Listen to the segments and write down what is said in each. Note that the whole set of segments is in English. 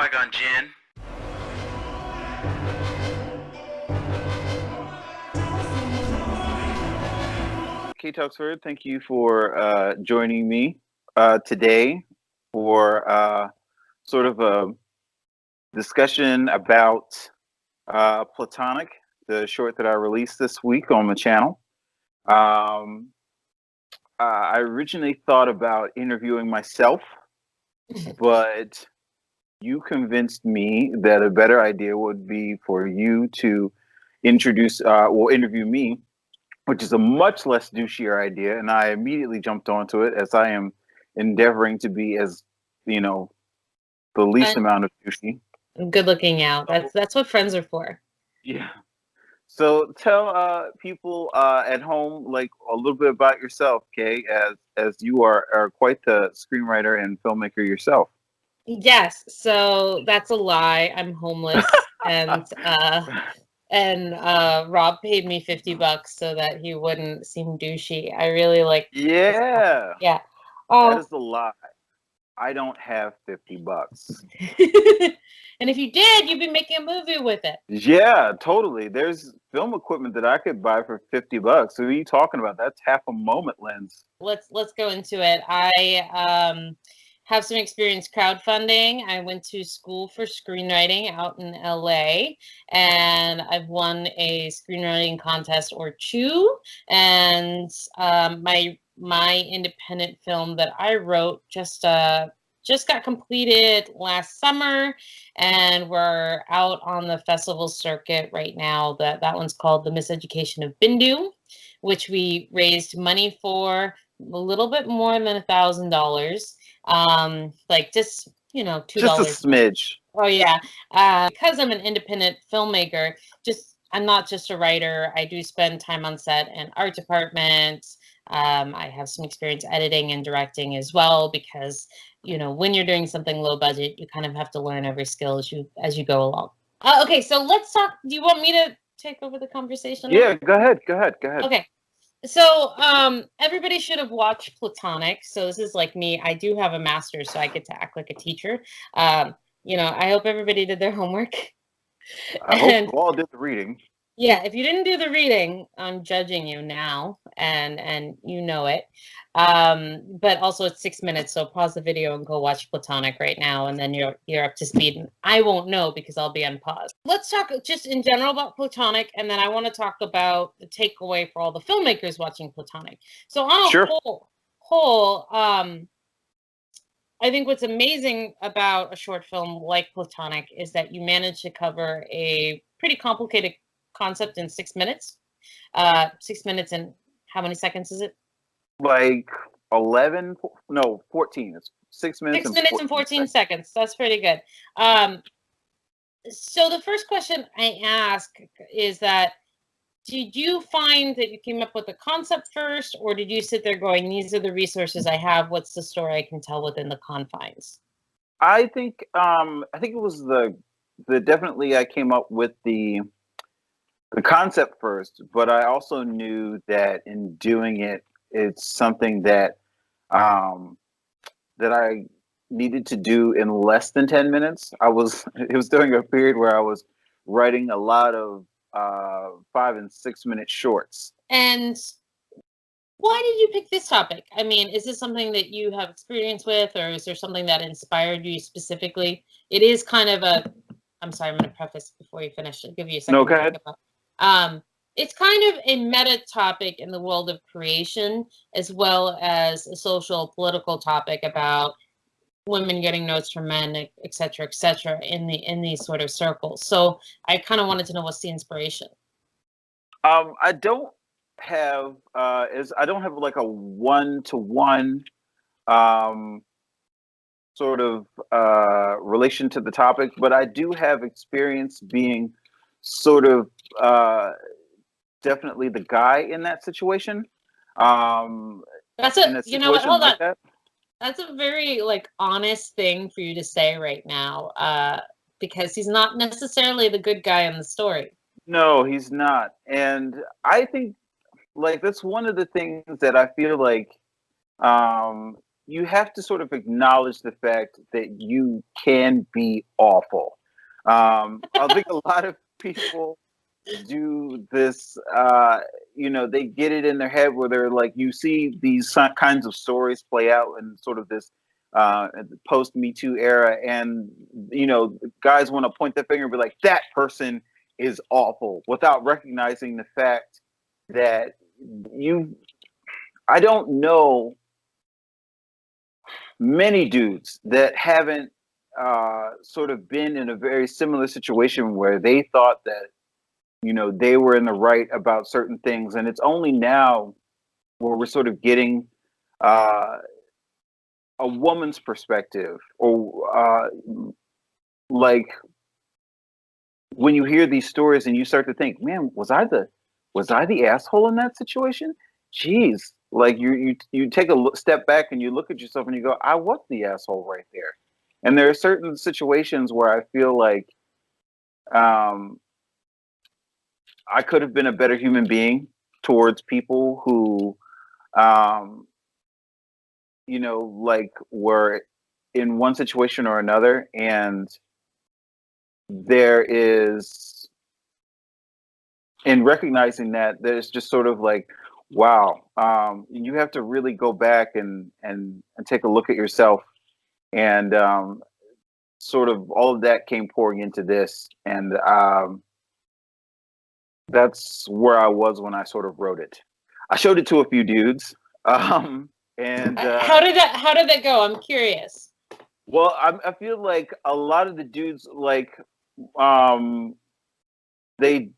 Qui-Gon Jinn. Okay, Tuxford, thank you for joining me today for sort of a discussion about Platonic, the short that I released this week on the channel. I originally thought about interviewing myself, but you convinced me that a better idea would be for you to interview me, which is a much less douchier idea, and I immediately jumped onto it as I am endeavoring to be as, the least amount of douchey. Good looking out. That's what friends are for. Yeah. So tell people at home like a little bit about yourself, Kay, as you are quite the screenwriter and filmmaker yourself. Yes, so that's a lie. I'm homeless and Rob paid me $50 so that he wouldn't seem douchey. I really like Yeah. Yeah. That is a lie. I don't have $50. And if you did, you'd be making a movie with it. Yeah, totally. There's film equipment that I could buy for $50. So who are you talking about? That's half a moment lens. Let's go into it. I have some experience crowdfunding. I went to school for screenwriting out in LA, and I've won a screenwriting contest or two. And my independent film that I wrote just got completed last summer, and we're out on the festival circuit right now. That one's called The Miseducation of Bindu, which we raised money for a little bit more than $1,000. Like just $2. Just a smidge. Oh yeah. Because I'm an independent filmmaker, I'm not just a writer. I do spend time on set and art department. I have some experience editing and directing as well, because when you're doing something low budget, you kind of have to learn every skill as you go along. Okay, so let's talk. Do you want me to take over the conversation? Yeah, go ahead. Okay. So everybody should have watched Platonic. So this is like me. I do have a master's, so I get to act like a teacher. I hope everybody did their homework. I hope you all did the reading. Yeah, if you didn't do the reading, I'm judging you now, and you know it. But also it's 6 minutes, so pause the video and go watch Platonic right now, and then you're up to speed. And I won't know because I'll be on pause. Let's talk just in general about Platonic, and then I want to talk about the takeaway for all the filmmakers watching Platonic. So on a whole, I think what's amazing about a short film like Platonic is that you manage to cover a pretty complicated concept in 6 minutes. 6 minutes and how many seconds is it? Like 14. It's 6 minutes. 6 minutes and 14 seconds. That's pretty good. So the first question I ask is that, did you find that you came up with the concept first, or did you sit there going, these are the resources I have, what's the story I can tell within the confines? I think it was the definitely I came up with the concept first, but I also knew that in doing it, it's something that that I needed to do in less than 10 minutes. It was during a period where I was writing a lot of 5 and 6 minute shorts. And why did you pick this topic? I mean, is this something that you have experience with, or is there something that inspired you specifically? It is kind of I'm sorry, I'm going to preface before you finish. I'll give you a second. No, go ahead. It's kind of a meta topic in the world of creation, as well as a social political topic about women getting notes from men, et cetera, in these sort of circles. So I kind of wanted to know, what's the inspiration? I don't have like a one-to-one sort of relation to the topic, but I do have experience being sort of definitely the guy in that situation. That's hold on. That's a very honest thing for you to say right now, because he's not necessarily the good guy in the story. No, he's not. And I think that's one of the things that I feel like you have to sort of acknowledge the fact that you can be awful. I think a lot of people do this. They get it in their head where they're like, you see these kinds of stories play out in sort of this post Me Too era, and guys want to point their finger and be like, that person is awful, without recognizing the fact that I don't know many dudes that haven't sort of been in a very similar situation where they thought that they were in the right about certain things, and it's only now where we're sort of getting a woman's perspective, or like when you hear these stories and you start to think, man, was I the asshole in that situation? Jeez, like you take a step back and you look at yourself and you go, I was the asshole right there. And there are certain situations where I feel like I could have been a better human being towards people who like were in one situation or another, and there is, in recognizing that, there's just sort of like, wow, you have to really go back and take a look at yourself, and sort of all of that came pouring into this, and that's where I was when I sort of wrote it. I showed it to a few dudes, and how did that go? I'm curious. Well, I feel like a lot of the dudes, like, they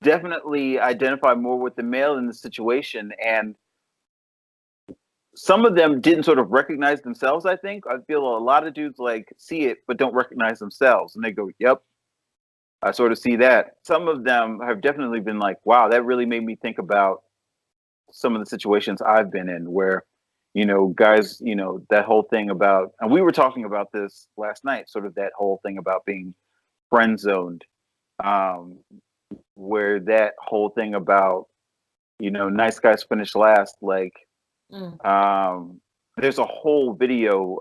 definitely identify more with the male in the situation, and some of them didn't sort of recognize themselves. I feel a lot of dudes like see it but don't recognize themselves, and they go, "Yep, I sort of see that." Some of them have definitely been like, "Wow, that really made me think about some of the situations I've been in where." Guys, that whole thing about, and we were talking about this last night, sort of that whole thing about being friend zoned, where that whole thing about, nice guys finish last, like, there's a whole video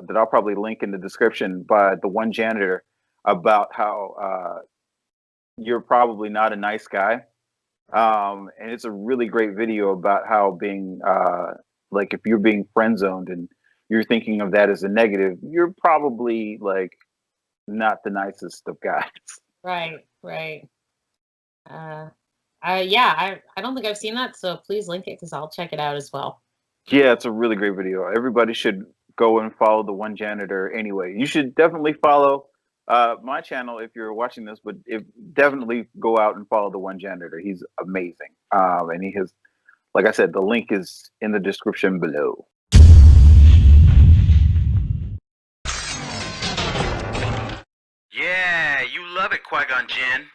that I'll probably link in the description by the one janitor about how you're probably not a nice guy. And it's a really great video about how being, like, if you're being friend zoned and you're thinking of that as a negative, you're probably like not the nicest of guys. Right. I don't think I've seen that, so please link it because I'll check it out as well. Yeah, it's a really great video. Everybody should go and follow the one janitor anyway. You should definitely follow my channel if you're watching this, but definitely go out and follow the one janitor. He's amazing. And he has, like I said, the link is in the description below. Yeah, you love it, Qui-Gon Jinn.